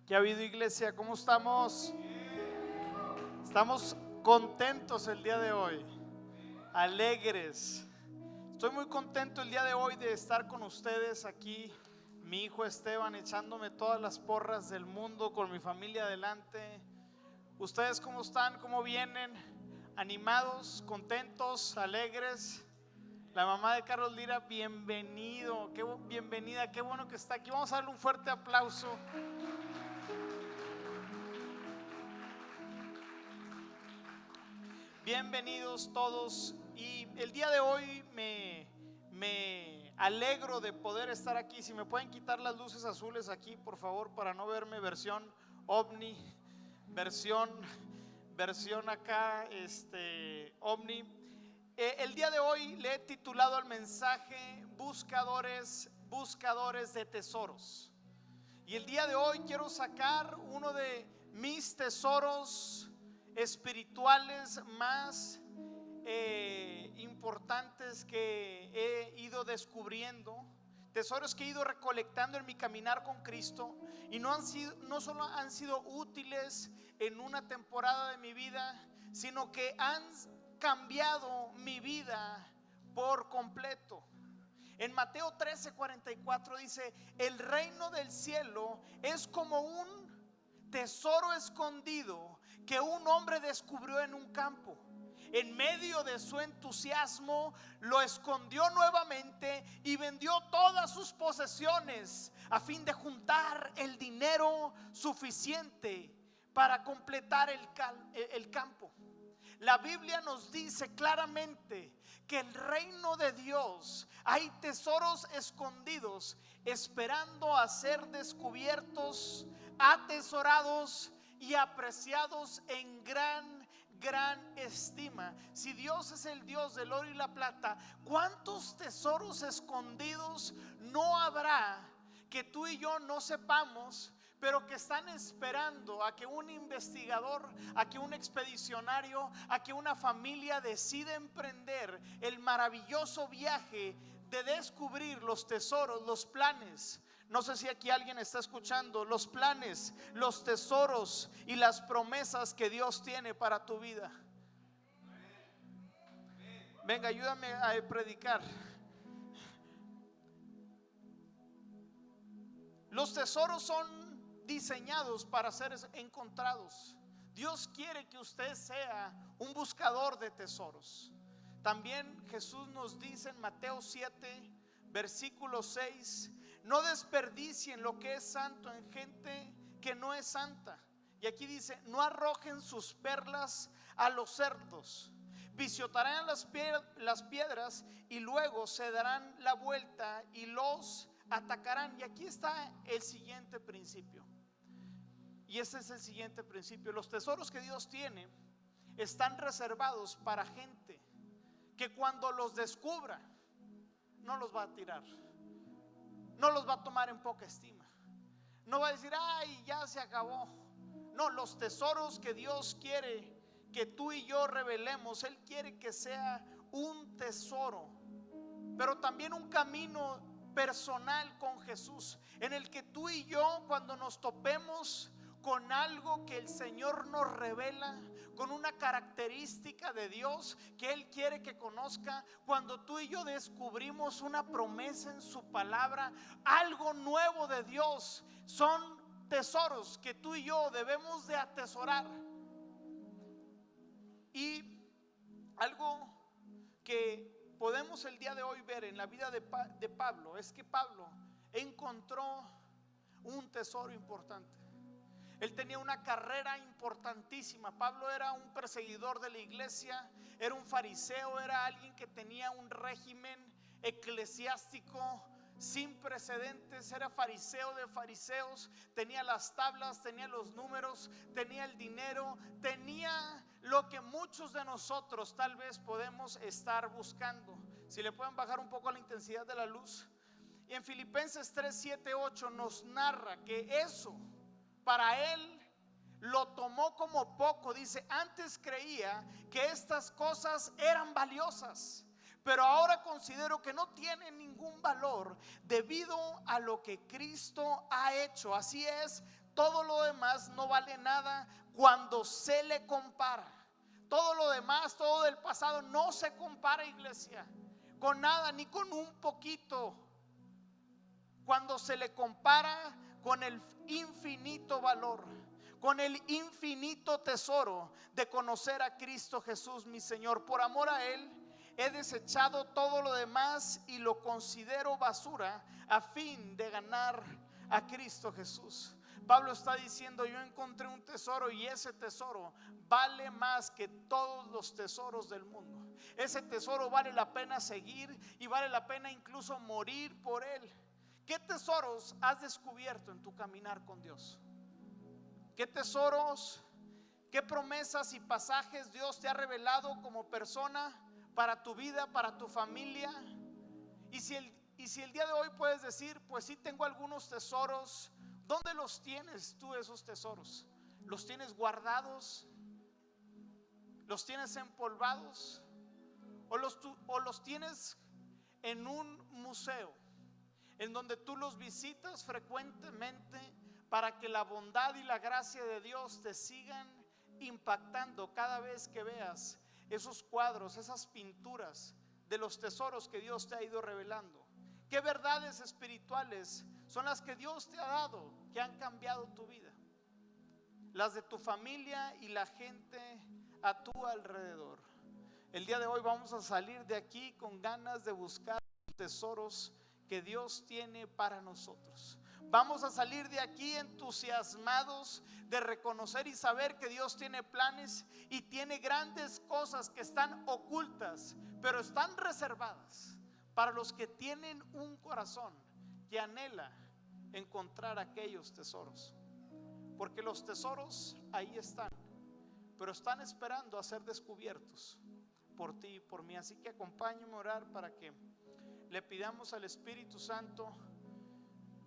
¿Qué ha habido, iglesia? ¿Cómo estamos? Estamos contentos el día de hoy, alegres. Estoy muy contento el día de hoy de estar con ustedes aquí, mi hijo Esteban, echándome todas las porras del mundo con mi familia adelante. ¿Ustedes cómo están? ¿Cómo vienen? ¿Animados? ¿Contentos? ¿Alegres? La mamá de Carlos Lira, bienvenido, bienvenida, qué bueno que está aquí. Vamos a darle un fuerte aplauso. Bienvenidos todos, y el día de hoy me alegro de poder estar aquí. Si me pueden quitar las luces azules aquí, por favor, para no verme versión ovni, versión acá, ovni. El día de hoy le he titulado al mensaje buscadores de tesoros. Y el día de hoy quiero sacar uno de mis tesoros espirituales más importantes que he ido descubriendo, tesoros que he ido recolectando en mi caminar con Cristo, y no solo han sido útiles en una temporada de mi vida, sino que han cambiado mi vida por completo. En Mateo 13:44 dice: el reino del cielo es como un tesoro escondido que un hombre descubrió en un campo. En medio de su entusiasmo, lo escondió nuevamente y vendió todas sus posesiones a fin de juntar el dinero suficiente para completar el campo. La Biblia nos dice claramente que el reino de Dios hay tesoros escondidos esperando a ser descubiertos, atesorados y apreciados en gran estima. Si Dios es el Dios del oro y la plata, ¿cuántos tesoros escondidos no habrá que tú y yo no sepamos, pero que están esperando a que un investigador, a que un expedicionario, a que una familia decida emprender el maravilloso viaje de descubrir los tesoros, los planes? No sé si aquí alguien está escuchando los planes, los tesoros y las promesas que Dios tiene para tu vida. Venga, ayúdame a predicar. Los tesoros son diseñados para ser encontrados. Dios quiere que usted sea un buscador de tesoros. También Jesús nos dice en Mateo 7, versículo 6: no desperdicien lo que es santo en gente que no es santa. Y aquí dice: no arrojen sus perlas a los cerdos. Pisotearán las piedras y luego se darán la vuelta y los atacarán. Y aquí está el siguiente principio. Y ese es el siguiente principio. Los tesoros que Dios tiene están reservados para gente que cuando los descubra no los va a tirar, no los va a tomar en poca estima, no va a decir: ay, ya se acabó. No, los tesoros que Dios quiere que tú y yo revelemos, Él quiere que sea un tesoro, pero también un camino personal con Jesús, en el que tú y yo, cuando nos topemos con algo que el Señor nos revela, con una característica de Dios que Él quiere que conozca, cuando tú y yo descubrimos una promesa en su palabra, algo nuevo de Dios, son tesoros que tú y yo debemos de atesorar. Y algo que podemos el día de hoy ver en la vida de Pablo es que Pablo encontró un tesoro importante. Él tenía una carrera importantísima. Pablo era un perseguidor de la iglesia, era un fariseo, era alguien que tenía un régimen eclesiástico sin precedentes. Era fariseo de fariseos, tenía las tablas, tenía los números, tenía el dinero, tenía lo que muchos de nosotros tal vez podemos estar buscando. Si le pueden bajar un poco la intensidad de la luz. Y en Filipenses 3, 7, 8 nos narra que eso para él lo tomó como poco. Dice: antes creía que estas cosas eran valiosas, pero ahora considero que no tienen ningún valor debido a lo que Cristo ha hecho. Así es, Todo lo demás no vale nada cuando se le compara. Todo lo demás, todo del pasado no se compara, iglesia, con nada, ni con un poquito, cuando se le compara con el infinito valor, con el infinito tesoro de conocer a Cristo Jesús, mi Señor. Por amor a Él he desechado todo lo demás y lo considero basura a fin de ganar a Cristo Jesús. Pablo está diciendo: yo encontré un tesoro y ese tesoro vale más que todos los tesoros del mundo. Ese tesoro vale la pena seguir y vale la pena incluso morir por él. ¿Qué tesoros has descubierto en tu caminar con Dios? ¿Qué tesoros, qué promesas y pasajes Dios te ha revelado como persona para tu vida, para tu familia? Y si el día de hoy puedes decir: pues sí, tengo algunos tesoros. ¿Dónde los tienes tú, esos tesoros? ¿Los tienes guardados? ¿Los tienes empolvados? ¿O los tienes en un museo en donde tú los visitas frecuentemente para que la bondad y la gracia de Dios te sigan impactando cada vez que veas esos cuadros, esas pinturas de los tesoros que Dios te ha ido revelando? ¿Qué verdades espirituales son las que Dios te ha dado que han cambiado tu vida? Las de tu familia y la gente a tu alrededor. El día de hoy vamos a salir de aquí con ganas de buscar los tesoros que Dios tiene para nosotros. Vamos a salir de aquí entusiasmados de reconocer y saber que Dios tiene planes y tiene grandes cosas que están ocultas, pero están reservadas para los que tienen un corazón que anhela encontrar aquellos tesoros. Porque los tesoros ahí están, pero están esperando a ser descubiertos por ti y por mí. Así que acompáñame a orar para que le pidamos al Espíritu Santo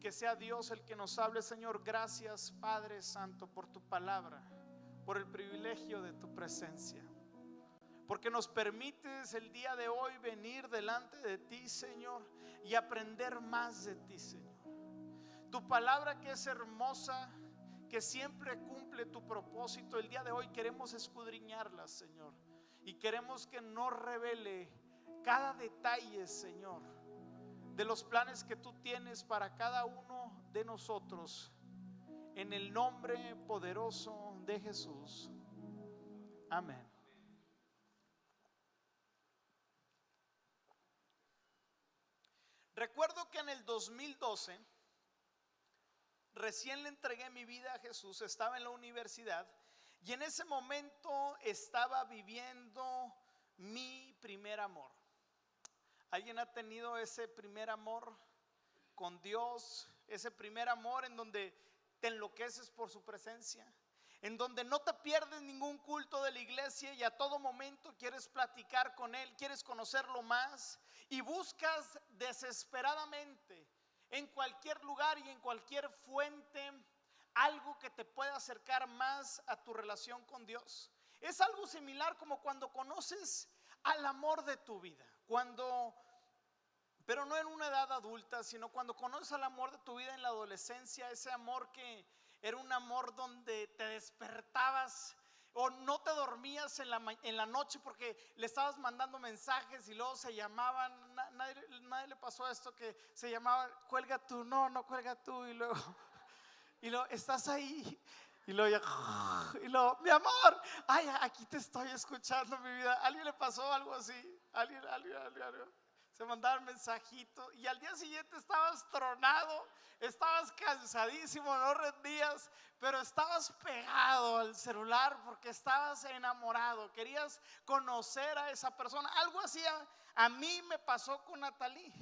que sea Dios el que nos hable. Señor, gracias, Padre Santo, por tu palabra, por el privilegio de tu presencia, porque nos permites el día de hoy venir delante de ti, Señor, y aprender más de ti, Señor. Tu palabra, que es hermosa, que siempre cumple tu propósito, el día de hoy queremos escudriñarla, Señor, y queremos que nos revele cada detalle, Señor, de los planes que tú tienes para cada uno de nosotros, en el nombre poderoso de Jesús. Amén. Recuerdo que en el 2012 recién le entregué mi vida a Jesús, estaba en la universidad y en ese momento estaba viviendo mi primer amor. ¿Alguien ha tenido ese primer amor con Dios? Ese primer amor en donde te enloqueces por su presencia, en donde no te pierdes ningún culto de la iglesia y a todo momento quieres platicar con Él, quieres conocerlo más y buscas desesperadamente en cualquier lugar y en cualquier fuente algo que te pueda acercar más a tu relación con Dios. Es algo similar como cuando conoces al amor de tu vida, pero no en una edad adulta, sino cuando conoces al amor de tu vida en la adolescencia, ese amor que era un amor donde te despertabas o no te dormías en la noche porque le estabas mandando mensajes y luego se llamaban. Nadie le pasó esto, que se llamaba: cuelga tú, no cuelga tú, y luego estás ahí y luego, mi amor, ay, aquí te estoy escuchando, mi vida. ¿A alguien le pasó algo así? ¿Alguien? Se mandaban mensajitos y al día siguiente estabas tronado, estabas cansadísimo, no rendías, pero estabas pegado al celular porque estabas enamorado, querías conocer a esa persona. Algo así a mí me pasó con Natalie.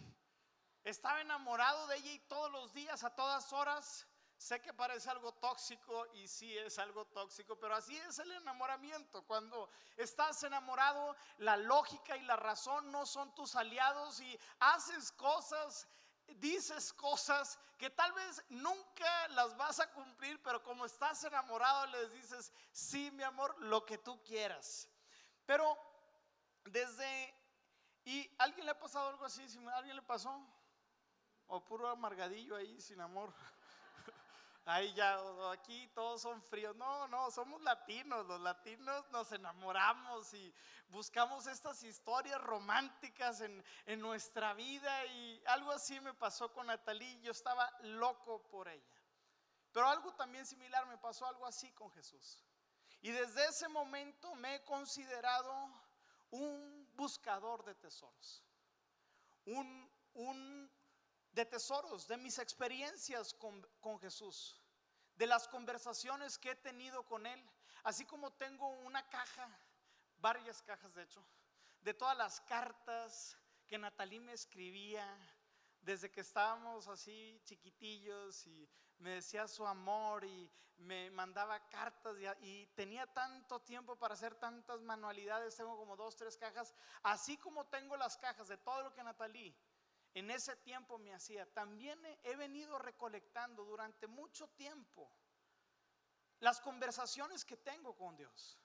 Estaba enamorado de ella y todos los días, a todas horas. Sé que parece algo tóxico y sí es algo tóxico, pero así es el enamoramiento. Cuando estás enamorado, la lógica y la razón no son tus aliados y haces cosas, dices cosas que tal vez nunca las vas a cumplir, pero como estás enamorado les dices: sí, mi amor, lo que tú quieras. Pero ¿y a alguien le ha pasado algo así? ¿A alguien le pasó? ¿O puro amargadillo ahí sin amor? Ahí ya, aquí todos son fríos. No, no, somos latinos. Los latinos nos enamoramos y buscamos estas historias románticas en nuestra vida. Y algo así me pasó con Natalie. Yo estaba loco por ella. Pero algo también similar me pasó, algo así con Jesús. Y desde ese momento me he considerado un buscador de tesoros. De tesoros, de mis experiencias con Jesús, de las conversaciones que he tenido con Él. Así como tengo una caja, varias cajas de hecho, de todas las cartas que Natalie me escribía desde que estábamos así chiquitillos, y me decía su amor y me mandaba cartas, y tenía tanto tiempo para hacer tantas manualidades. Tengo como 2, 3 cajas. Así como tengo las cajas de todo lo que Natalie en ese tiempo me hacía, también he venido recolectando durante mucho tiempo las conversaciones que tengo con Dios,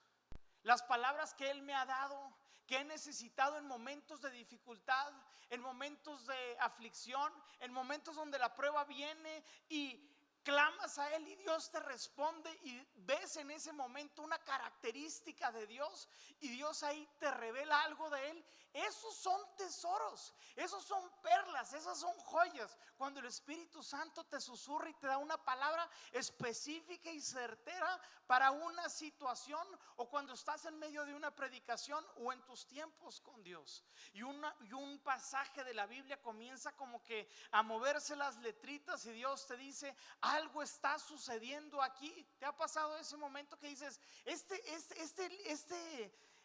las palabras que Él me ha dado, que he necesitado en momentos de dificultad, en momentos de aflicción, en momentos donde la prueba viene y clamas a Él y Dios te responde, y ves en ese momento una característica de Dios y Dios ahí te revela algo de Él. Esos son tesoros, esos son perlas, esas son joyas. Cuando el Espíritu Santo te susurra y te da una palabra específica y certera para una situación, o cuando estás en medio de una predicación o en tus tiempos con Dios, y un pasaje de la Biblia comienza como que a moverse las letritas y Dios te dice: algo está sucediendo aquí. ¿Te ha pasado ese momento que dices: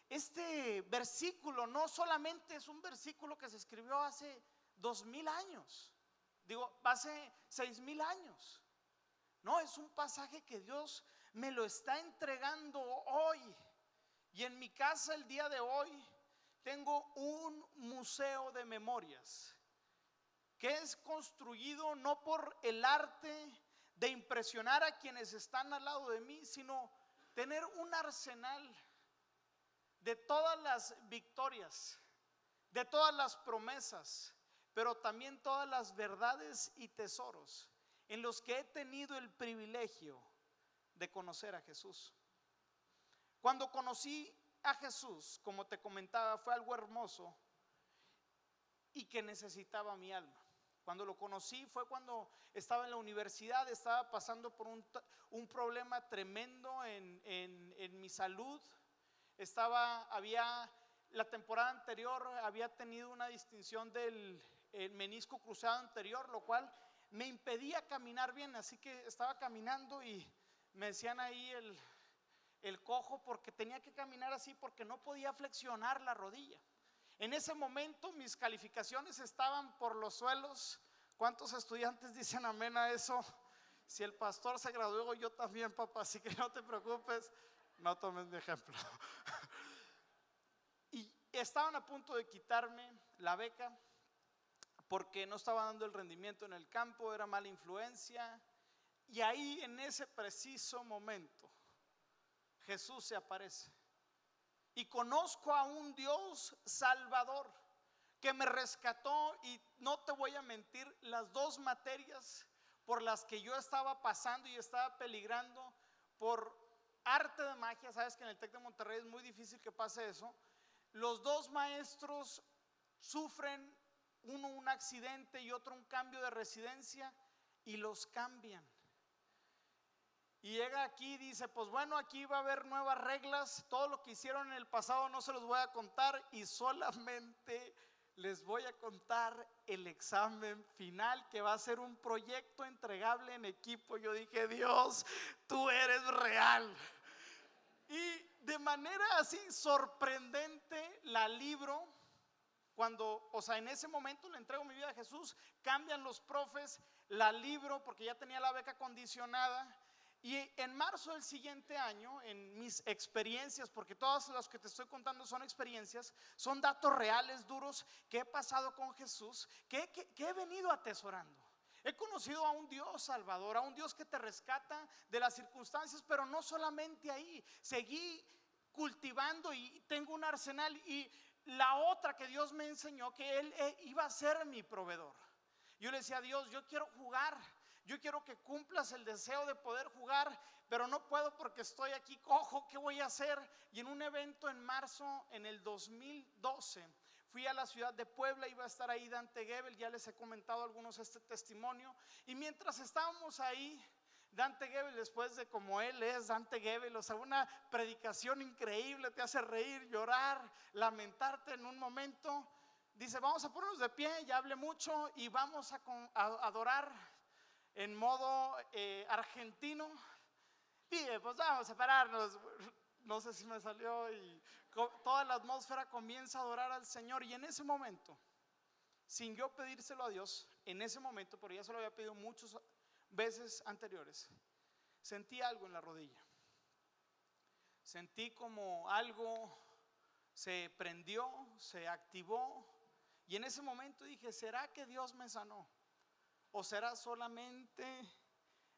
este versículo no solamente es un versículo que se escribió hace 2000 años, digo, hace 6000 años? No, es un pasaje que Dios me lo está entregando hoy. Y en mi casa el día de hoy tengo un museo de memorias que es construido no por el arte de impresionar a quienes están al lado de mí, sino tener un arsenal de todas las victorias, de todas las promesas, pero también todas las verdades y tesoros en los que he tenido el privilegio de conocer a Jesús. Cuando conocí a Jesús, como te comentaba, fue algo hermoso y que necesitaba mi alma. Cuando lo conocí fue cuando estaba en la universidad, estaba pasando por un problema tremendo en mi salud. La temporada anterior había tenido una distinción del menisco cruzado anterior, lo cual me impedía caminar bien. Así que estaba caminando y me decían ahí el cojo, porque tenía que caminar así, porque no podía flexionar la rodilla. En ese momento mis calificaciones estaban por los suelos. ¿Cuántos estudiantes dicen amén a eso? Si el pastor se graduó, yo también, papá, así que no te preocupes, no tomes mi ejemplo. Y estaban a punto de quitarme la beca porque no estaba dando el rendimiento en el campo, era mala influencia. Y ahí, en ese preciso momento, Jesús se aparece y conozco a un Dios salvador que me rescató. Y no te voy a mentir, las 2 materias por las que yo estaba pasando y estaba peligrando por arte de magia, sabes que en el TEC de Monterrey es muy difícil que pase eso. Los 2 maestros sufren, uno un accidente y otro un cambio de residencia, y los cambian. Y llega aquí y dice: pues bueno, aquí va a haber nuevas reglas, todo lo que hicieron en el pasado no se los voy a contar, y solamente les voy a contar el examen final, que va a ser un proyecto entregable en equipo. Yo dije: Dios, tú eres real. Y de manera así sorprendente la libro. Cuando, en ese momento le entrego mi vida a Jesús, cambian los profes, la libro porque ya tenía la beca condicionada. Y en marzo del siguiente año, en mis experiencias, porque todas las que te estoy contando son experiencias, son datos reales, duros, que he pasado con Jesús, que he venido atesorando. He conocido a un Dios salvador, a un Dios que te rescata de las circunstancias, pero no solamente ahí. Seguí cultivando y tengo un arsenal. Y la otra que Dios me enseñó, que Él iba a ser mi proveedor. Yo le decía a Dios: yo quiero jugar, yo quiero que cumplas el deseo de poder jugar, pero no puedo porque estoy aquí cojo, ¿qué voy a hacer? Y en un evento en marzo, en el 2012, fui a la ciudad de Puebla, iba a estar ahí Dante Gebel, ya les he comentado a algunos este testimonio, y mientras estábamos ahí, Dante Gebel, después de como él es Dante Gebel, o sea, una predicación increíble, te hace reír, llorar, lamentarte en un momento, dice, vamos a ponernos de pie, ya hablé mucho y vamos a adorar en modo argentino. Dije, pues vamos a pararnos, no sé si me salió, y toda la atmósfera comienza a adorar al Señor. Y en ese momento, sin yo pedírselo a Dios, en ese momento, porque ya se lo había pedido muchas veces anteriores, sentí algo en la rodilla. Sentí como algo se prendió, se activó. Y en ese momento dije, ¿será que Dios me sanó? ¿O será solamente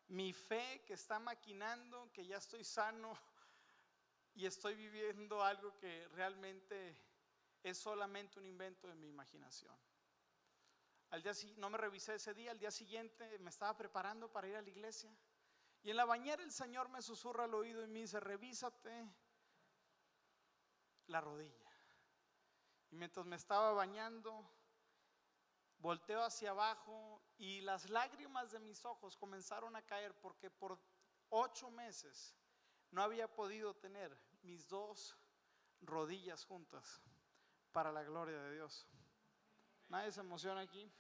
mi fe que está maquinando que ya estoy sano y estoy viviendo algo que realmente es solamente un invento de mi imaginación? No me revisé ese día, al día siguiente me estaba preparando para ir a la iglesia y en la bañera el Señor me susurra al oído y me dice, revísate la rodilla. Y mientras me estaba bañando, volteo hacia abajo y las lágrimas de mis ojos comenzaron a caer porque por 8 meses no había podido tener mis 2 rodillas juntas para la gloria de Dios. ¿Nadie se emociona aquí?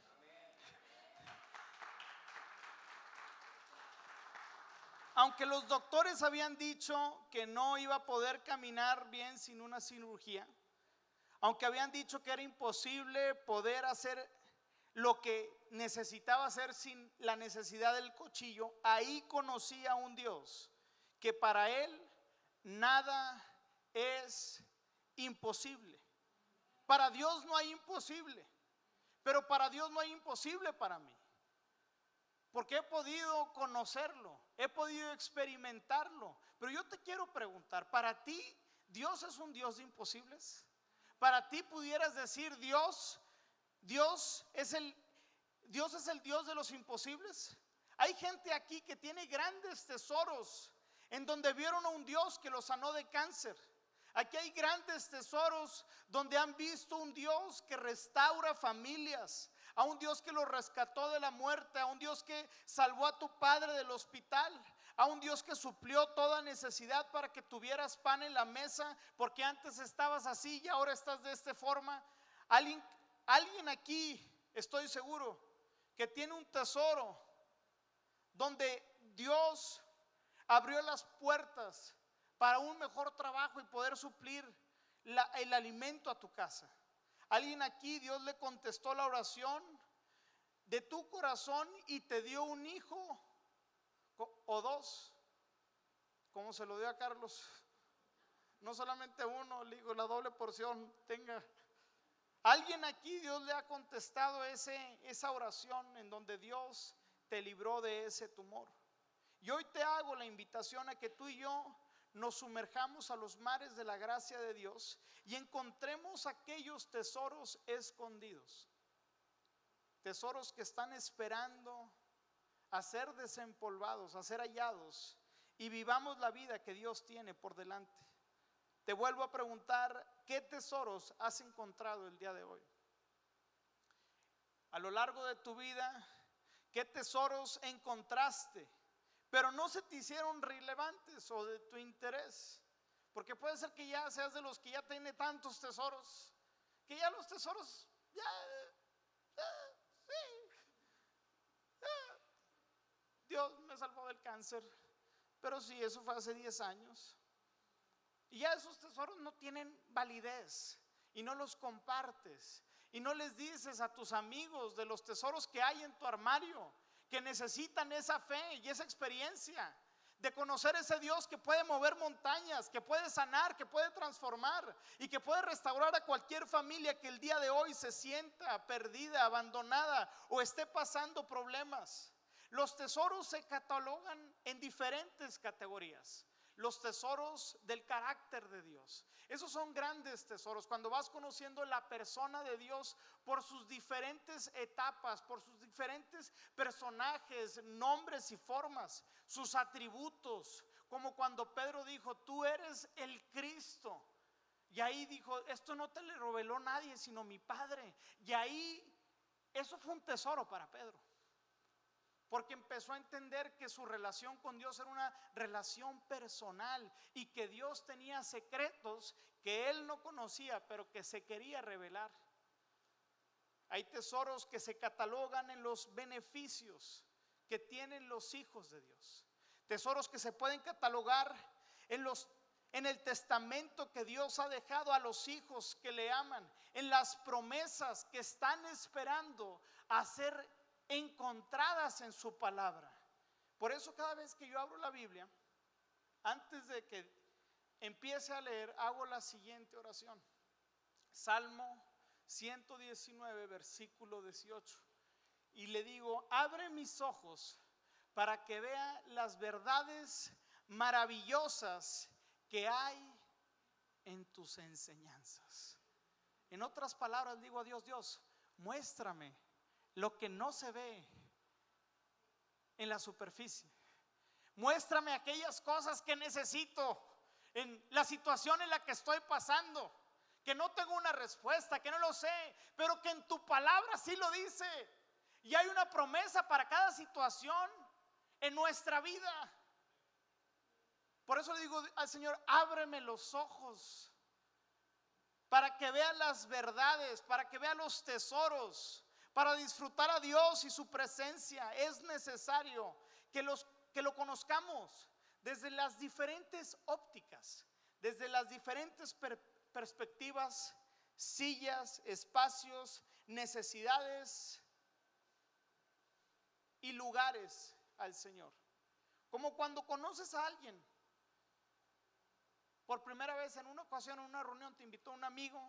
Aunque los doctores habían dicho que no iba a poder caminar bien sin una cirugía, aunque habían dicho que era imposible poder hacer lo que necesitaba hacer sin la necesidad del cuchillo, ahí conocí a un Dios que para Él nada es imposible. Para Dios no hay imposible, pero para Dios no hay imposible para mí, porque he podido conocerlo, he podido experimentarlo. Pero yo te quiero preguntar, ¿para ti Dios es un Dios de imposibles? ¿Para ti pudieras decir Dios es el Dios de los imposibles? Hay gente aquí que tiene grandes tesoros en donde vieron a un Dios que los sanó de cáncer. Aquí hay grandes tesoros donde han visto un Dios que restaura familias, a un Dios que los rescató de la muerte, a un Dios que salvó a tu padre del hospital, a un Dios que suplió toda necesidad para que tuvieras pan en la mesa, porque antes estabas así y ahora estás de esta forma. Alguien aquí, estoy seguro, que tiene un tesoro donde Dios abrió las puertas para un mejor trabajo y poder suplir el alimento a tu casa. Alguien aquí, Dios le contestó la oración de tu corazón y te dio un hijo o 2, como se lo dio a Carlos. No solamente uno, le digo, la doble porción tenga. Alguien aquí Dios le ha contestado esa oración en donde Dios te libró de ese tumor. Y hoy te hago la invitación a que tú y yo nos sumerjamos a los mares de la gracia de Dios y encontremos aquellos tesoros escondidos, tesoros que están esperando a ser desempolvados, a ser hallados, y vivamos la vida que Dios tiene por delante. Te vuelvo a preguntar, ¿qué tesoros has encontrado el día de hoy? A lo largo de tu vida, ¿qué tesoros encontraste? Pero no se te hicieron relevantes o de tu interés, porque puede ser que ya seas de los que ya tiene tantos tesoros, que ya los tesoros, Dios me salvó del cáncer, pero sí, eso fue hace 10 años. Y ya esos tesoros no tienen validez y no los compartes y no les dices a tus amigos de los tesoros que hay en tu armario, que necesitan esa fe y esa experiencia de conocer ese Dios que puede mover montañas, que puede sanar, que puede transformar y que puede restaurar a cualquier familia que el día de hoy se sienta perdida, abandonada o esté pasando problemas. Los tesoros se catalogan en diferentes categorías. los tesoros del carácter de Dios. Esos son grandes tesoros. Cuando vas conociendo la persona de Dios por sus diferentes etapas, por sus diferentes personajes, nombres y formas, sus atributos, como cuando Pedro dijo: tú eres el Cristo. Y ahí dijo: esto no te lo reveló nadie sino mi Padre. Y ahí eso fue un tesoro para Pedro, porque empezó a entender que su relación con Dios era una relación personal y que Dios tenía secretos que él no conocía, pero que se quería revelar. Hay tesoros que se catalogan en los beneficios que tienen los hijos de Dios. Tesoros que se pueden catalogar en el testamento que Dios ha dejado a los hijos que le aman, en las promesas que están esperando a ser encontradas en su palabra. Por eso cada vez que yo abro la Biblia, antes de que empiece a leer, hago la siguiente oración. Salmo 119, versículo 18. Y le digo: abre mis ojos para que vea las verdades maravillosas que hay en tus enseñanzas. En otras palabras, digo a Dios: Dios, muéstrame lo que no se ve en la superficie. Muéstrame aquellas cosas que necesito en la situación en la que estoy pasando, que no tengo una respuesta, que no lo sé, pero que en tu palabra sí lo dice. Y hay una promesa para cada situación en nuestra vida. Por eso le digo al Señor: ábreme los ojos para que vea las verdades, para que vea los tesoros. Para disfrutar a Dios y su presencia es necesario que lo conozcamos desde las diferentes ópticas, desde las diferentes perspectivas, sillas, espacios, necesidades y lugares al Señor. Como cuando conoces a alguien por primera vez, en una ocasión, en una reunión, te invitó un amigo,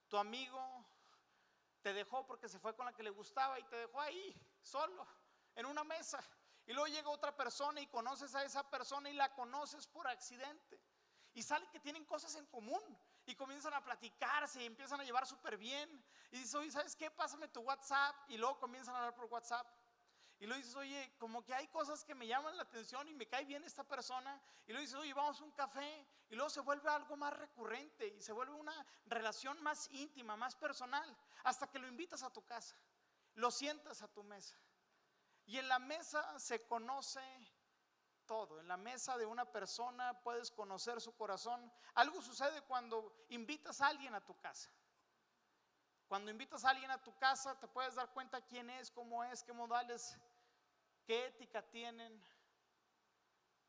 tu amigo te dejó porque se fue con la que le gustaba y te dejó ahí solo en una mesa, y luego llega otra persona y conoces a esa persona y la conoces por accidente, y sale que tienen cosas en común y comienzan a platicarse y empiezan a llevar súper bien, y dices: oye, ¿sabes qué? Pásame tu WhatsApp, y luego comienzan a hablar por WhatsApp. Y luego dices: oye, como que hay cosas que me llaman la atención y me cae bien esta persona. Y luego dices: oye, vamos a un café. Y luego se vuelve algo más recurrente y se vuelve una relación más íntima, más personal, hasta que lo invitas a tu casa, lo sientas a tu mesa. Y en la mesa se conoce todo. En la mesa de una persona puedes conocer su corazón. Algo sucede cuando invitas a alguien a tu casa. Cuando invitas a alguien a tu casa, te puedes dar cuenta quién es, cómo es, qué modales, qué ética tienen.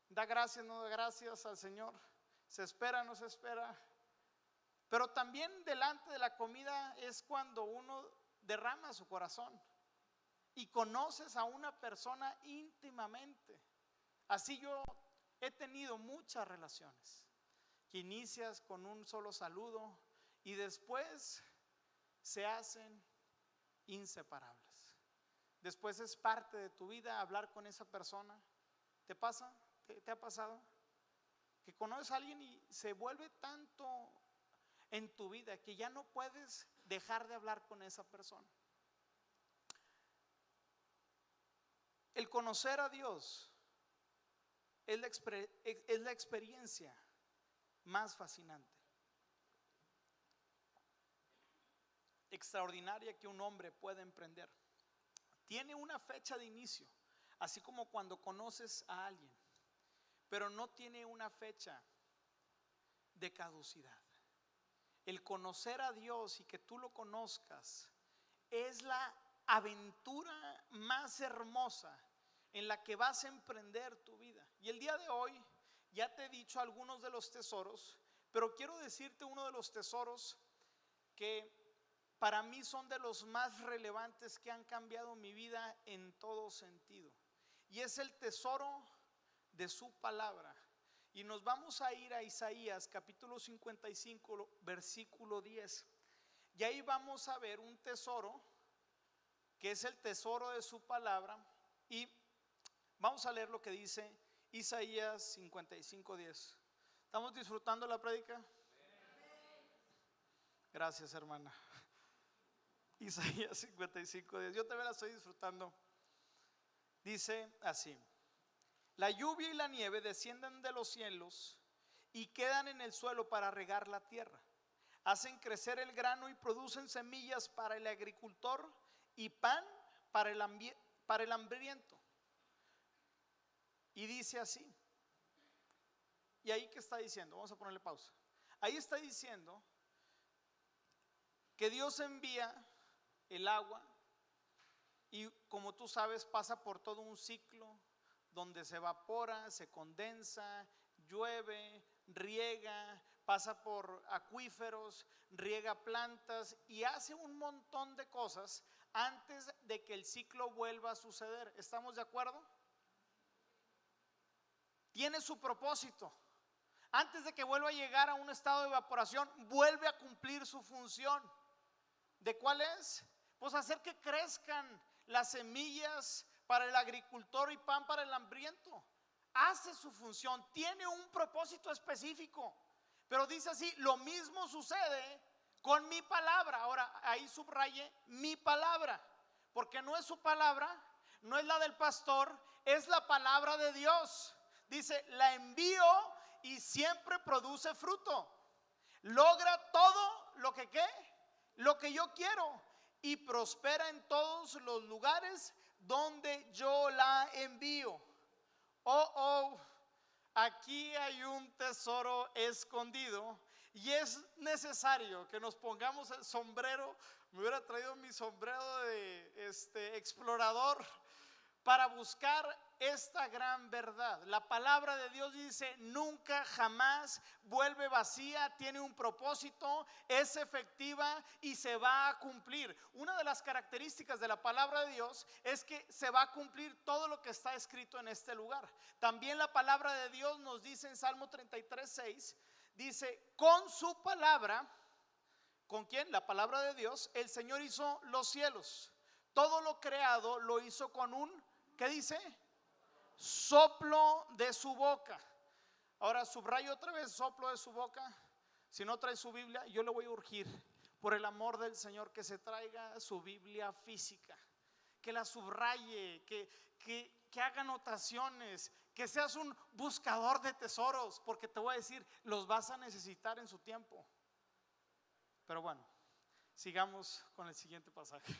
Da gracias, no da gracias al Señor. Se espera, no se espera. Pero también delante de la comida es cuando uno derrama su corazón y conoces a una persona íntimamente. Así yo he tenido muchas relaciones que inicias con un solo saludo y después se hacen inseparables. Después es parte de tu vida hablar con esa persona. ¿Te pasa? ¿Te ha pasado? Que conoces a alguien y se vuelve tanto en tu vida que ya no puedes dejar de hablar con esa persona. El conocer a Dios es la experiencia más fascinante, extraordinaria que un hombre puede emprender. Tiene una fecha de inicio, así como cuando conoces a alguien, pero no tiene una fecha de caducidad. El conocer a Dios y que tú lo conozcas es la aventura más hermosa en la que vas a emprender tu vida. Y el día de hoy ya te he dicho algunos de los tesoros, pero quiero decirte uno de los tesoros que para mí son de los más relevantes que han cambiado mi vida en todo sentido. Y es el tesoro de su palabra. Y nos vamos a ir a Isaías capítulo 55, versículo 10. Y ahí vamos a ver un tesoro que es el tesoro de su palabra. Y vamos a leer lo que dice Isaías 55:10. ¿Estamos disfrutando la prédica? Gracias, hermana. Isaías 55:10. Yo también la estoy disfrutando. Dice así: la lluvia y la nieve descienden de los cielos y quedan en el suelo para regar la tierra. Hacen crecer el grano y producen semillas para el agricultor y pan para el hambriento. Y dice así. ¿Y ahí qué está diciendo? Vamos a ponerle pausa. Ahí está diciendo que Dios envía el agua y, como tú sabes, pasa por todo un ciclo donde se evapora, se condensa, llueve, riega, pasa por acuíferos, riega plantas y hace un montón de cosas antes de que el ciclo vuelva a suceder. ¿Estamos de acuerdo? Tiene su propósito. Antes de que vuelva a llegar a un estado de evaporación, vuelve a cumplir su función. ¿De cuál es? Pues hacer que crezcan las semillas para el agricultor y pan para el hambriento. Hace su función, tiene un propósito específico. Pero dice así: lo mismo sucede con mi palabra. Ahora ahí subraye mi palabra, porque no es su palabra, no es la del pastor, es la palabra de Dios. Dice: la envío y siempre produce fruto. Logra todo lo que yo quiero y prospera en todos los lugares donde yo la envío. Aquí hay un tesoro escondido y es necesario que nos pongamos el sombrero. Me hubiera traído mi sombrero de explorador para buscar esta gran verdad. La palabra de Dios dice: nunca jamás vuelve vacía, tiene un propósito, es efectiva y se va a cumplir. Una de las características de la palabra de Dios es que se va a cumplir todo lo que está escrito en este lugar. También la palabra de Dios nos dice en Salmo 33:6, dice: con su palabra, ¿con quién? La palabra de Dios, el Señor hizo los cielos. Todo lo creado lo hizo con un, ¿qué dice? Soplo de su boca. Ahora subrayo otra vez: soplo de su boca. Si no trae su Biblia, yo le voy a urgir, por el amor del Señor, que se traiga su Biblia física, que la subraye, que haga anotaciones, que seas un buscador de tesoros, porque te voy a decir, los vas a necesitar en su tiempo. Pero bueno, sigamos con el siguiente pasaje.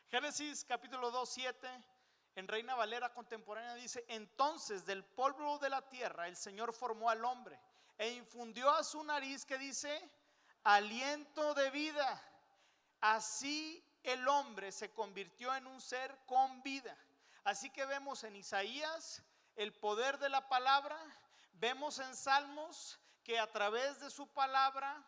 Génesis capítulo 2:7. En Reina Valera contemporánea dice: entonces del polvo de la tierra el Señor formó al hombre e infundió a su nariz, que dice, aliento de vida. Así el hombre se convirtió en un ser con vida. Así que vemos en Isaías el poder de la palabra, vemos en Salmos que a través de su palabra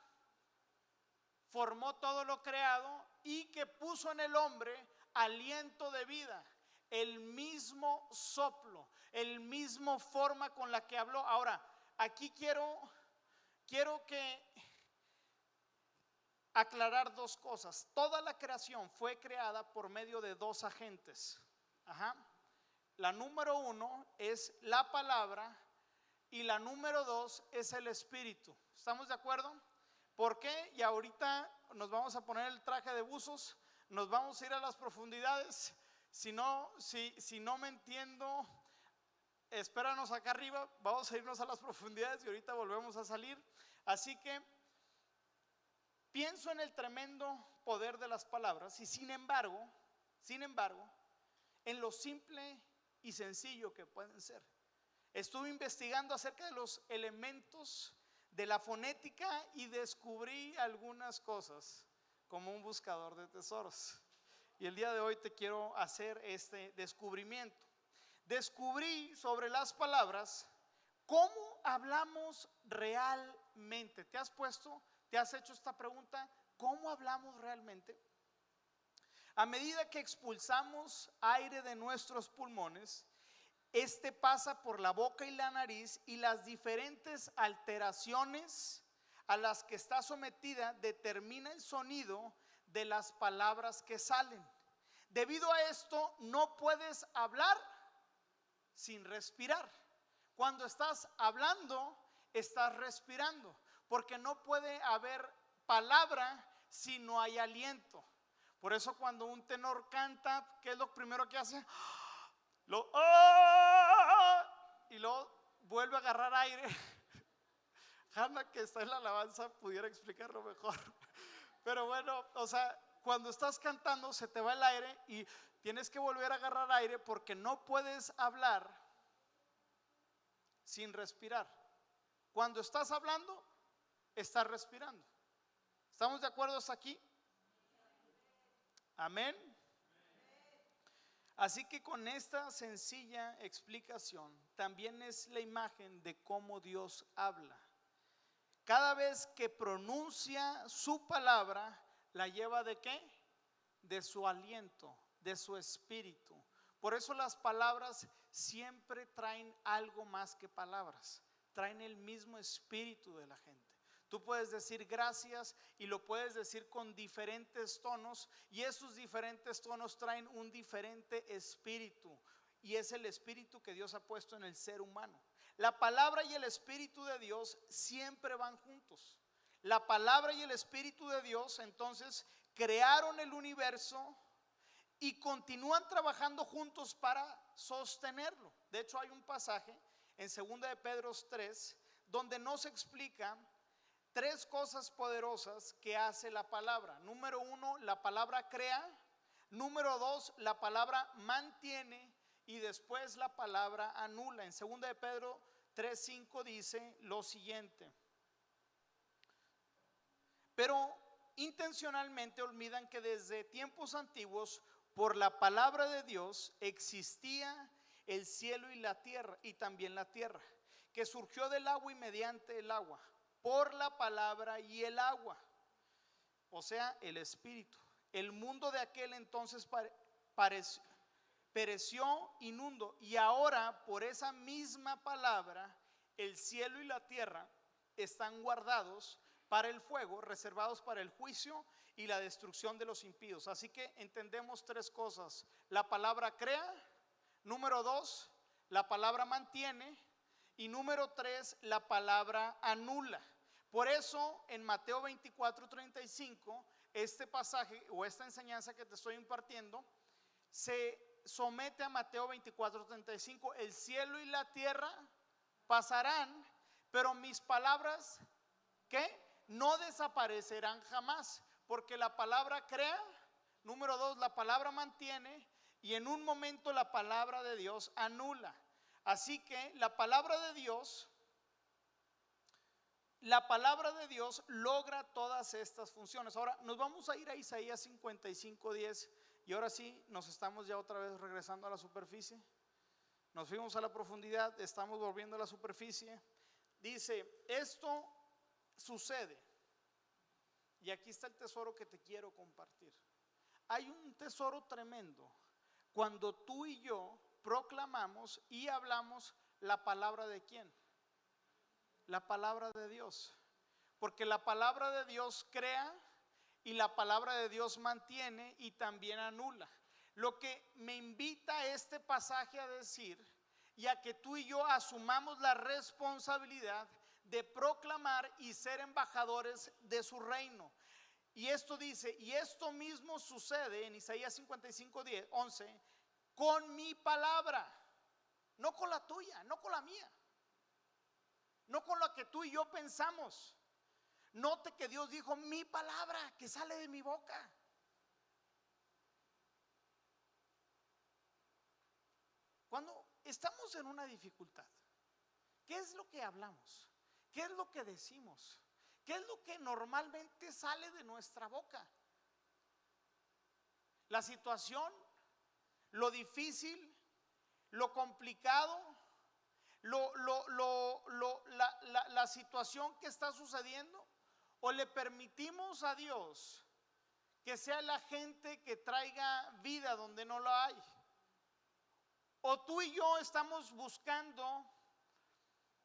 formó todo lo creado y que puso en el hombre aliento de vida. El mismo soplo, el mismo forma con la que habló. Ahora, aquí quiero que aclarar dos cosas. Toda la creación fue creada por medio de dos agentes. La número uno es la palabra y la número dos es el espíritu. ¿Estamos de acuerdo? ¿Por qué? Y ahorita nos vamos a poner el traje de buzos, nos vamos a ir a las profundidades. Si no me entiendo, espéranos acá arriba, vamos a irnos a las profundidades y ahorita volvemos a salir. Así que pienso en el tremendo poder de las palabras y sin embargo, en lo simple y sencillo que pueden ser. Estuve investigando acerca de los elementos de la fonética y descubrí algunas cosas como un buscador de tesoros. Y el día de hoy te quiero hacer este descubrimiento. Descubrí sobre las palabras cómo hablamos realmente. ¿Te has hecho esta pregunta? ¿Cómo hablamos realmente? A medida que expulsamos aire de nuestros pulmones, este pasa por la boca y la nariz, y las diferentes alteraciones a las que está sometida determina el sonido de las palabras que salen. Debido a esto, no puedes hablar sin respirar. Cuando estás hablando, estás respirando, porque no puede haber palabra si no hay aliento. Por eso cuando un tenor canta, ¿qué es lo primero que hace? Y luego vuelve a agarrar aire. Hanna, que está en la alabanza, pudiera explicarlo mejor. Pero bueno, o sea, cuando estás cantando se te va el aire y tienes que volver a agarrar aire, porque no puedes hablar sin respirar. Cuando estás hablando, estás respirando. ¿Estamos de acuerdo hasta aquí? Amén. Así que con esta sencilla explicación también es la imagen de cómo Dios habla. Cada vez que pronuncia su palabra, la lleva ¿de qué? De su aliento, de su espíritu. Por eso las palabras siempre traen algo más que palabras, traen el mismo espíritu de la gente. Tú puedes decir gracias y lo puedes decir con diferentes tonos, y esos diferentes tonos traen un diferente espíritu, y es el espíritu que Dios ha puesto en el ser humano. La palabra y el espíritu de Dios siempre van juntos. La palabra y el espíritu de Dios entonces crearon el universo y continúan trabajando juntos para sostenerlo. De hecho, hay un pasaje en 2 de Pedro 3 donde nos explica tres cosas poderosas que hace la palabra. Número 1, la palabra crea. Número 2, la palabra mantiene. Y después la palabra anula. En 2 de Pedro 3:5 dice lo siguiente: pero intencionalmente olvidan que desde tiempos antiguos, por la palabra de Dios, existía el cielo y la tierra, y también la tierra, que surgió del agua y mediante el agua, por la palabra y el agua, o sea, el espíritu. El mundo de aquel entonces pereció inmundo, y ahora por esa misma palabra el cielo y la tierra están guardados para el fuego, reservados para el juicio y la destrucción de los impíos. Así que entendemos tres cosas: la palabra crea, número 2, la palabra mantiene, y número 3, la palabra anula. Por eso en Mateo 24:35, este pasaje o esta enseñanza que te estoy impartiendo se somete a Mateo 24:35. El cielo y la tierra pasarán, pero mis palabras, ¿qué? No desaparecerán jamás, porque la palabra crea, número 2, la palabra mantiene, y en un momento la palabra de Dios anula. Así que la palabra de Dios logra todas estas funciones. Ahora nos vamos a ir a Isaías 55:10. Y ahora sí, nos estamos ya otra vez regresando a la superficie. Nos fuimos a la profundidad, estamos volviendo a la superficie. Dice, esto sucede, y aquí está el tesoro que te quiero compartir. Hay un tesoro tremendo cuando tú y yo proclamamos y hablamos la palabra de ¿quién? La palabra de Dios. Porque la palabra de Dios crea, y la palabra de Dios mantiene y también anula. Lo que me invita este pasaje a decir, y a que tú y yo asumamos la responsabilidad de proclamar y ser embajadores de su reino. Y esto dice, y esto mismo sucede en Isaías 55:11, con mi palabra, no con la tuya, no con la mía, no con lo que tú y yo pensamos. Note que Dios dijo mi palabra que sale de mi boca. Cuando estamos en una dificultad, ¿qué es lo que hablamos? ¿Qué es lo que decimos? ¿Qué es lo que normalmente sale de nuestra boca? La situación, lo difícil, lo complicado, la situación que está sucediendo. ¿O le permitimos a Dios que sea la gente que traiga vida donde no la hay? ¿O tú y yo estamos buscando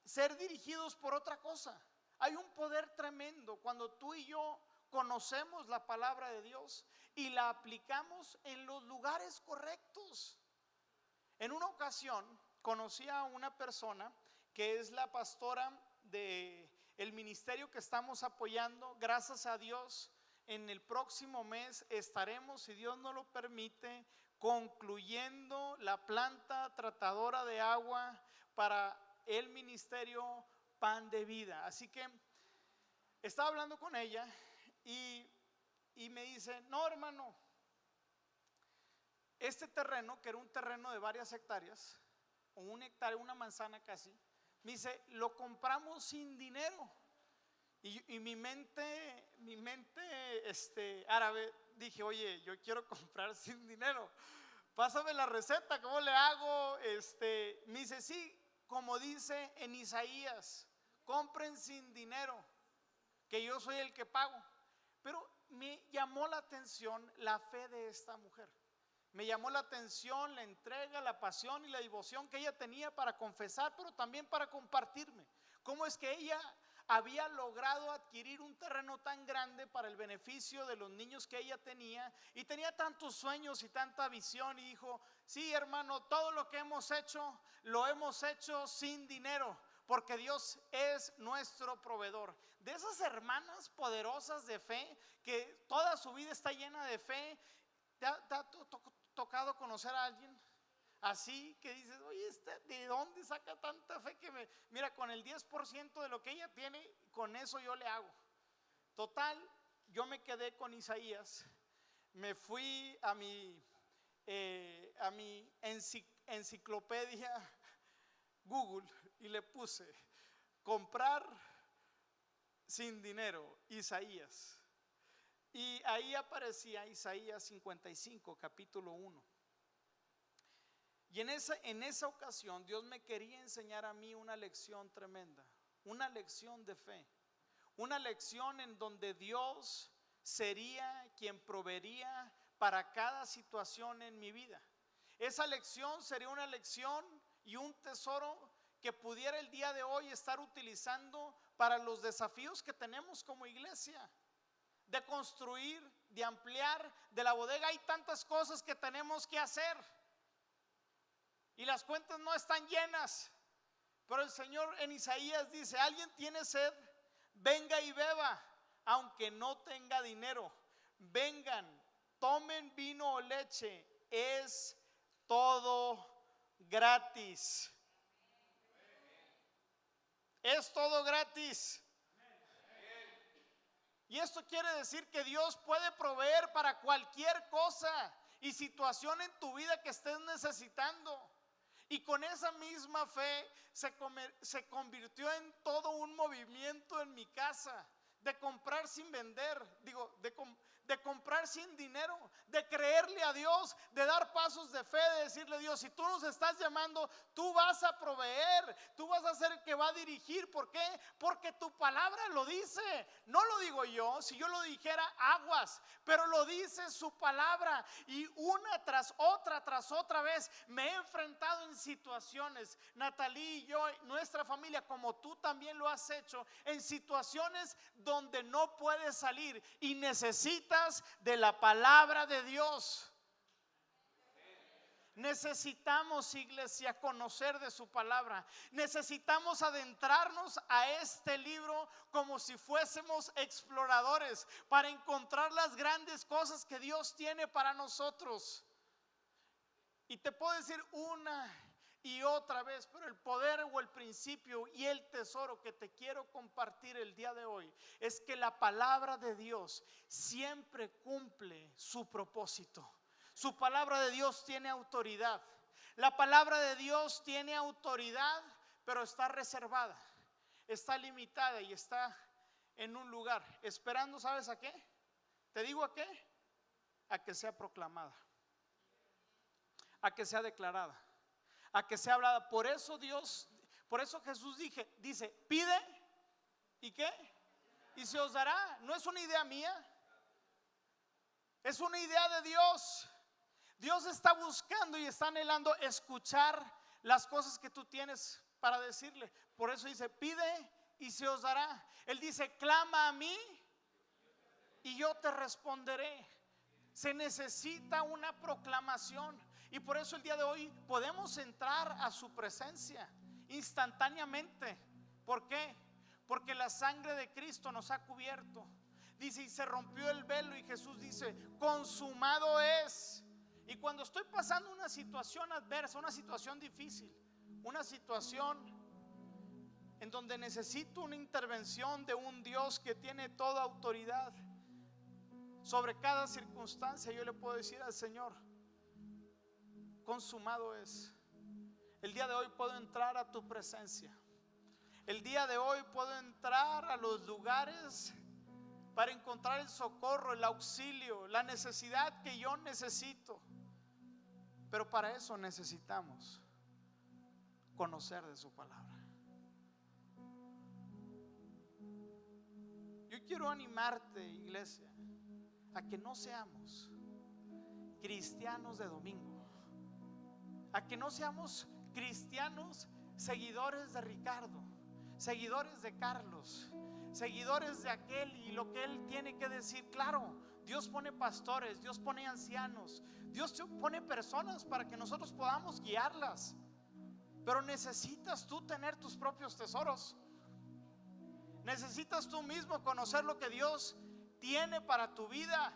ser dirigidos por otra cosa? Hay un poder tremendo cuando tú y yo conocemos la palabra de Dios y la aplicamos en los lugares correctos. En una ocasión conocí a una persona que es la pastora de el ministerio que estamos apoyando. Gracias a Dios, en el próximo mes estaremos, si Dios nos lo permite, concluyendo la planta tratadora de agua para el ministerio Pan de Vida. Así que estaba hablando con ella y me dice: no, hermano, este terreno, que era un terreno de varias hectáreas, o un hectárea, una manzana casi, me dice: lo compramos sin dinero. Y mi mente árabe, dije: oye, yo quiero comprar sin dinero, pásame la receta, ¿cómo le hago? Me dice: sí, como dice en Isaías, compren sin dinero, que yo soy el que pago. Pero me llamó la atención la fe de esta mujer. Me llamó la atención la entrega, la pasión y la devoción que ella tenía para confesar, pero también para compartirme. Cómo es que ella había logrado adquirir un terreno tan grande para el beneficio de los niños que ella tenía, y tenía tantos sueños y tanta visión, y dijo: sí, hermano, todo lo que hemos hecho, lo hemos hecho sin dinero, porque Dios es nuestro proveedor. De esas hermanas poderosas de fe, que toda su vida está llena de fe. ¿Te ha tocado conocer a alguien así que dices: oye, ¿de dónde saca tanta fe? Que mira, con el 10% de lo que ella tiene, con eso yo le hago. Total, yo me quedé con Isaías. Me fui a mi enciclopedia Google y le puse: comprar sin dinero, Isaías. Y ahí aparecía Isaías 55, capítulo 1. Y en esa ocasión Dios me quería enseñar a mí una lección tremenda, una lección de fe, una lección en donde Dios sería quien proveería para cada situación en mi vida. Esa lección sería una lección y un tesoro que pudiera el día de hoy estar utilizando para los desafíos que tenemos como iglesia, de construir, de ampliar, de la bodega. Hay tantas cosas que tenemos que hacer y las cuentas no están llenas, pero el Señor en Isaías dice: alguien tiene sed, venga y beba, aunque no tenga dinero. Vengan, tomen vino o leche, es todo gratis. Es todo gratis. Y esto quiere decir que Dios puede proveer para cualquier cosa y situación en tu vida que estés necesitando. Y con esa misma fe se convirtió en todo un movimiento en mi casa, de comprar sin vender, de comprar sin dinero, de creerle a Dios, de dar pasos de fe, de decirle: Dios, si tú nos estás llamando, tú vas a proveer, tú vas a ser el que va a dirigir. ¿Por qué? Porque tu palabra lo dice, no lo digo yo. Si yo lo dijera, aguas, pero lo dice su palabra. Y una tras otra vez me he enfrentado en situaciones, Natalí y yo, nuestra familia, como tú también lo has hecho, en situaciones donde no puedes salir y necesitas de la palabra de Dios. Necesitamos, iglesia, conocer de su palabra. Necesitamos adentrarnos a este libro como si fuésemos exploradores, para encontrar las grandes cosas que Dios tiene para nosotros. Y te puedo decir una y otra vez, pero el poder o el principio y el tesoro que te quiero compartir el día de hoy es que la palabra de Dios siempre cumple su propósito. Su palabra de Dios tiene autoridad. La palabra de Dios tiene autoridad, pero está reservada, está limitada y está en un lugar esperando, ¿sabes a qué? Te digo a qué: a que sea proclamada, a que sea declarada, a que sea hablada. Por eso Jesús dice: pide y ¿qué? Y se os dará. No es una idea mía, es una idea de Dios. Dios está buscando y está anhelando escuchar las cosas que tú tienes para decirle. Por eso dice: pide y se os dará. Él dice: clama a mí y yo te responderé. Se necesita una proclamación. Y por eso el día de hoy podemos entrar a su presencia instantáneamente. ¿Por qué? Porque la sangre de Cristo nos ha cubierto. Dice, y se rompió el velo, y Jesús dice, consumado es. Y cuando estoy pasando una situación adversa, una situación difícil, una situación en donde necesito una intervención de un Dios que tiene toda autoridad sobre cada circunstancia, yo le puedo decir al Señor, consumado es. El día de hoy puedo entrar a tu presencia. El día de hoy puedo entrar a los lugares para encontrar el socorro, el auxilio, la necesidad que yo necesito. Pero para eso necesitamos conocer de su palabra. Yo quiero animarte, iglesia, a que no seamos cristianos de domingo, a que no seamos cristianos seguidores de Ricardo, seguidores de Carlos, seguidores de aquel y lo que él tiene que decir. Claro, Dios pone pastores, Dios pone ancianos, Dios pone personas para que nosotros podamos guiarlas, pero necesitas tú tener tus propios tesoros. Necesitas tú mismo conocer lo que Dios tiene para tu vida.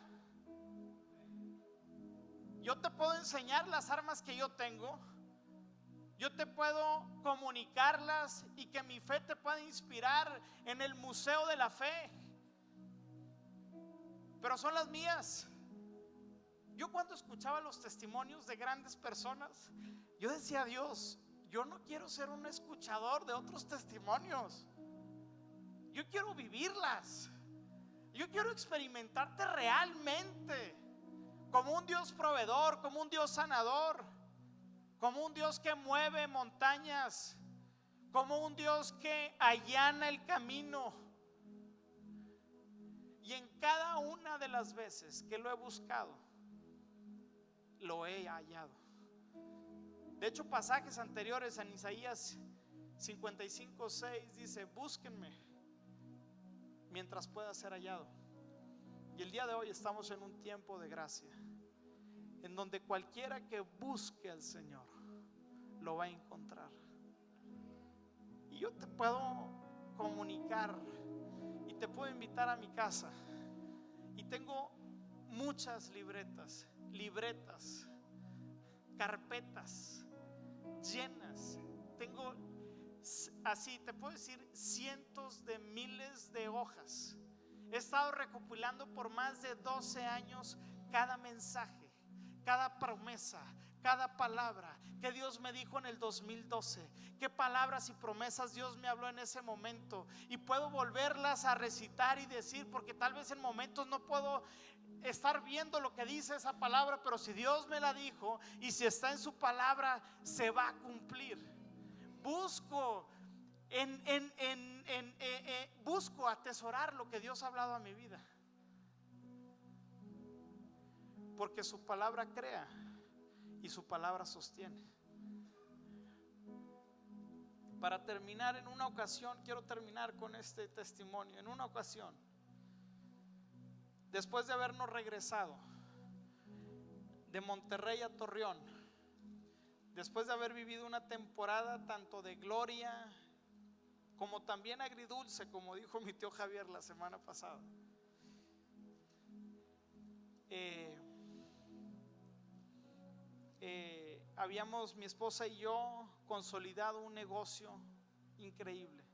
Yo te puedo enseñar las armas que yo tengo, yo te puedo comunicarlas y que mi fe te pueda inspirar en el museo de la fe, pero son las mías. Yo cuando escuchaba los testimonios de grandes personas, yo decía, Dios, yo no quiero ser un escuchador de otros testimonios, yo quiero vivirlas. Yo quiero experimentarte realmente como un Dios proveedor, como un Dios sanador, como un Dios que mueve montañas, como un Dios que allana el camino. Y en cada una de las veces que lo he buscado, lo he hallado. De hecho, pasajes anteriores en Isaías 55:6 dice, búsquenme mientras pueda ser hallado. Y el día de hoy estamos en un tiempo de gracia, en donde cualquiera que busque al Señor lo va a encontrar. Y yo te puedo comunicar y te puedo invitar a mi casa, y tengo muchas libretas, carpetas llenas. Tengo, así te puedo decir, cientos de miles de hojas. He estado recopilando por más de 12 años cada mensaje, cada promesa, cada palabra que Dios me dijo en el 2012, qué palabras y promesas Dios me habló en ese momento, y puedo volverlas a recitar y decir, porque tal vez en momentos no puedo estar viendo lo que dice esa palabra, pero si Dios me la dijo y si está en su palabra, se va a cumplir. Busco busco atesorar lo que Dios ha hablado a mi vida, porque su palabra crea y su palabra sostiene. Para terminar, en una ocasión, quiero terminar con este testimonio. En una ocasión, después de habernos regresado de Monterrey a Torreón, después de haber vivido una temporada tanto de gloria como también agridulce, como dijo mi tío Javier la semana pasada, habíamos, mi esposa y yo, consolidado un negocio increíble.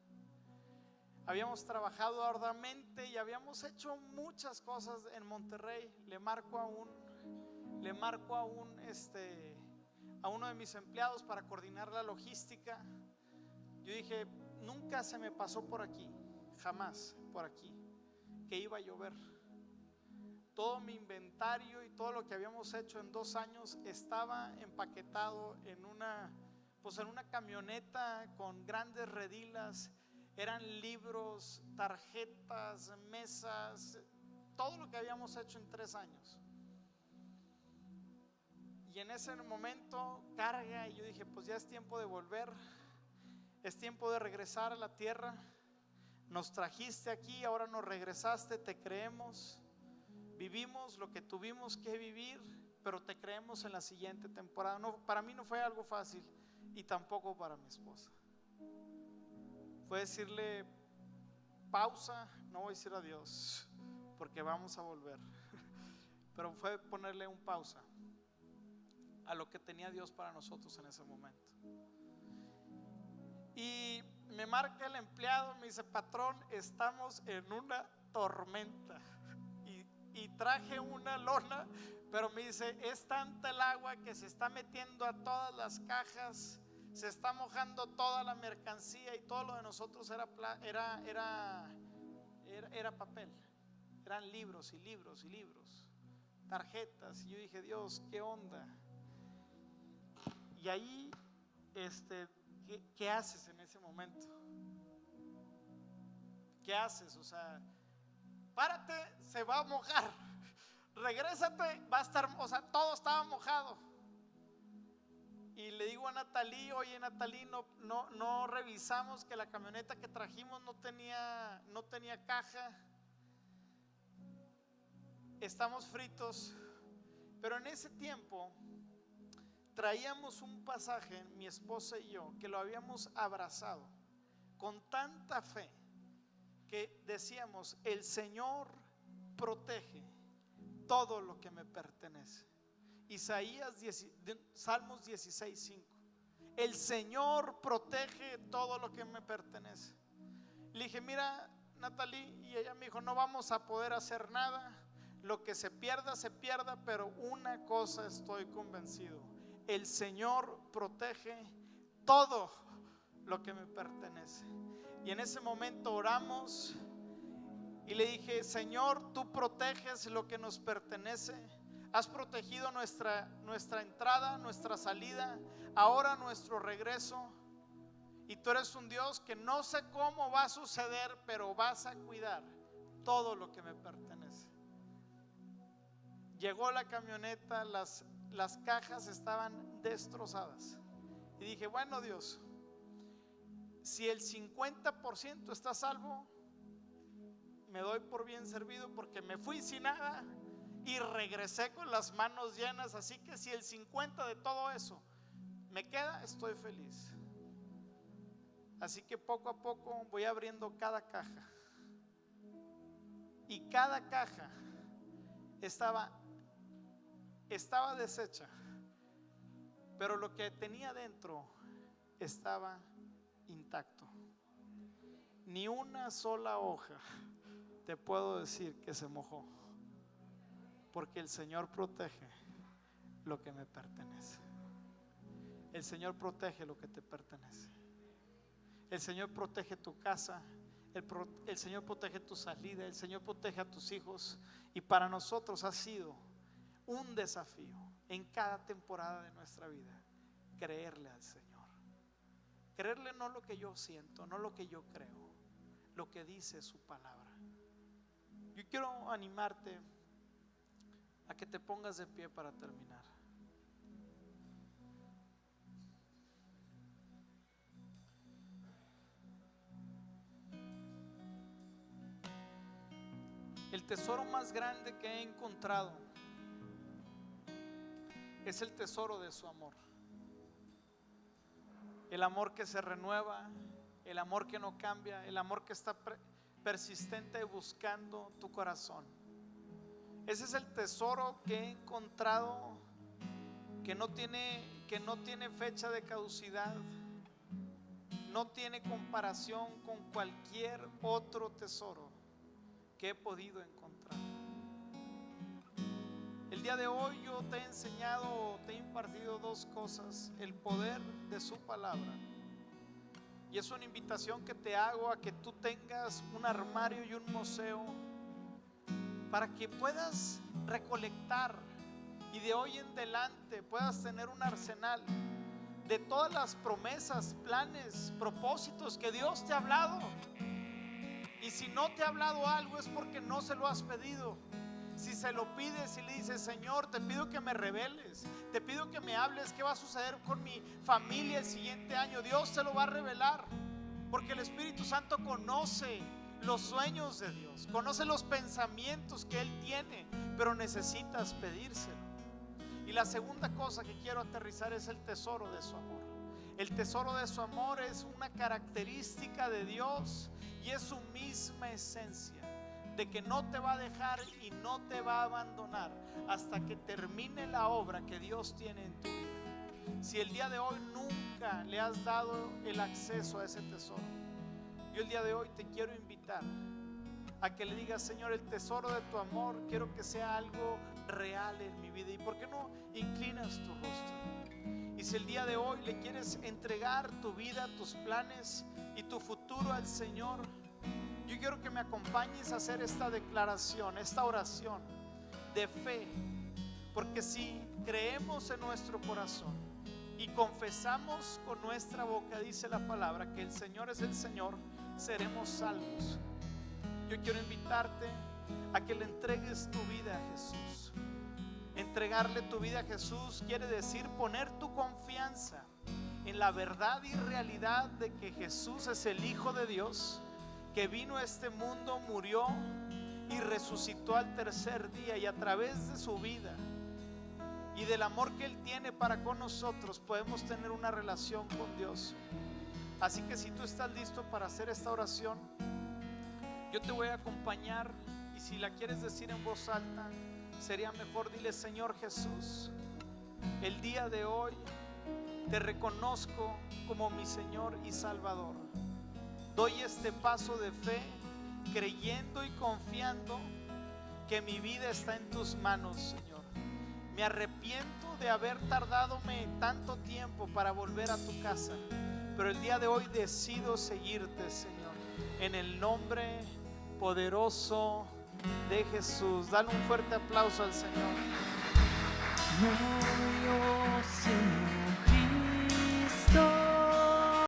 Habíamos trabajado arduamente y habíamos hecho muchas cosas en Monterrey. Le marco a uno de mis empleados para coordinar la logística. Yo dije, nunca se me pasó por aquí, jamás por aquí, que iba a llover. Todo mi inventario y todo lo que habíamos hecho en 2 años estaba empaquetado en una camioneta con grandes redilas. Eran libros, tarjetas, mesas, todo lo que habíamos hecho en 3 años. Y en ese momento carga, y yo dije, pues ya es tiempo de volver, es tiempo de regresar a la tierra. Nos trajiste aquí, ahora nos regresaste, te creemos. Vivimos lo que tuvimos que vivir, pero te creemos en la siguiente temporada. No, para mí no fue algo fácil y tampoco para mi esposa. Fue decirle pausa, no voy a decir adiós porque vamos a volver, pero fue ponerle un pausa a lo que tenía Dios para nosotros en ese momento. Y me marca el empleado, me dice: patrón, estamos en una tormenta. Y traje una lona, pero me dice: es tanta el agua que se está metiendo a todas las cajas, se está mojando toda la mercancía, y todo lo de nosotros era papel, eran libros y libros y libros, tarjetas. Y yo dije: Dios, ¿qué onda? Y ahí, ¿qué haces en ese momento? ¿Qué haces? O sea, párate, se va a mojar. Regrésate, va a estar, o sea, todo estaba mojado. Y le digo a Natalí: oye, Natalí, no revisamos que la camioneta que trajimos no tenía caja. Estamos fritos. Pero en ese tiempo traíamos un pasaje, mi esposa y yo, que lo habíamos abrazado con tanta fe, que decíamos: el Señor protege todo lo que me pertenece. Salmos 16:5. El Señor protege todo lo que me pertenece. Le dije: mira, Natalí, y ella me dijo: no vamos a poder hacer nada, lo que se pierda, pero una cosa estoy convencido: el Señor protege todo lo que me pertenece. Y en ese momento oramos y le dije: Señor, tú proteges lo que nos pertenece. Has protegido nuestra entrada, nuestra salida, ahora nuestro regreso. Y tú eres un Dios que no sé cómo va a suceder, pero vas a cuidar todo lo que me pertenece. Llegó la camioneta, las cajas estaban destrozadas. Y dije: bueno, Dios, si el 50% está salvo, me doy por bien servido, porque me fui sin nada y regresé con las manos llenas. Así que si el 50% de todo eso me queda, estoy feliz. Así que poco a poco voy abriendo cada caja, y cada caja estaba deshecha, pero lo que tenía dentro estaba intacto. Ni una sola hoja te puedo decir que se mojó, porque el Señor protege lo que me pertenece. El Señor protege lo que te pertenece. El Señor protege tu casa, el Señor protege tu salida, el Señor protege a tus hijos. Y para nosotros ha sido un desafío en cada temporada de nuestra vida creerle al Señor. Creerle no lo que yo siento, no lo que yo creo, lo que dice su palabra. Yo quiero animarte a que te pongas de pie para terminar. El tesoro más grande que he encontrado es el tesoro de su amor. El amor que se renueva, el amor que no cambia, el amor que está persistente buscando tu corazón. Ese es el tesoro que he encontrado, que no tiene fecha de caducidad, no tiene comparación con cualquier otro tesoro que he podido encontrar. El día de hoy yo te he enseñado, te he impartido dos cosas: el poder de su palabra, y es una invitación que te hago a que tú tengas un armario y un museo para que puedas recolectar, y de hoy en adelante puedas tener un arsenal de todas las promesas, planes, propósitos que Dios te ha hablado. Y si no te ha hablado algo, es porque no se lo has pedido. Si se lo pides y le dices: Señor, te pido que me reveles, te pido que me hables qué va a suceder con mi familia el siguiente año, Dios te lo va a revelar, porque el Espíritu Santo conoce los sueños de Dios, conoce los pensamientos que Él tiene, pero necesitas pedírselo. Y la segunda cosa que quiero aterrizar es el tesoro de su amor. El tesoro de su amor es una característica de Dios y es su misma esencia, de que no te va a dejar y no te va a abandonar hasta que termine la obra que Dios tiene en tu vida. Si el día de hoy nunca le has dado el acceso a ese tesoro, yo el día de hoy te quiero invitar a que le digas: Señor, el tesoro de tu amor quiero que sea algo real en mi vida. ¿Y por qué no inclinas tu rostro? Y si el día de hoy le quieres entregar tu vida, tus planes y tu futuro al Señor, yo quiero que me acompañes a hacer esta declaración, esta oración de fe. Porque si creemos en nuestro corazón y confesamos con nuestra boca, dice la palabra, que el Señor es el Señor, seremos salvos. Yo quiero invitarte a que le entregues tu vida a Jesús. Entregarle tu vida a Jesús quiere decir poner tu confianza en la verdad y realidad de que Jesús es el Hijo de Dios, que vino a este mundo, murió y resucitó al tercer día, y a través de su vida y del amor que Él tiene para con nosotros podemos tener una relación con Dios. Así que si tú estás listo para hacer esta oración, yo te voy a acompañar, y si la quieres decir en voz alta, sería mejor dile: Señor Jesús, el día de hoy te reconozco como mi Señor y Salvador. Doy este paso de fe, creyendo y confiando que mi vida está en tus manos, Señor. Me arrepiento de haber tardadome tanto tiempo para volver a tu casa, pero el día de hoy decido seguirte, Señor, en el nombre poderoso de Jesús. Dale un fuerte aplauso al Señor. No, yo sé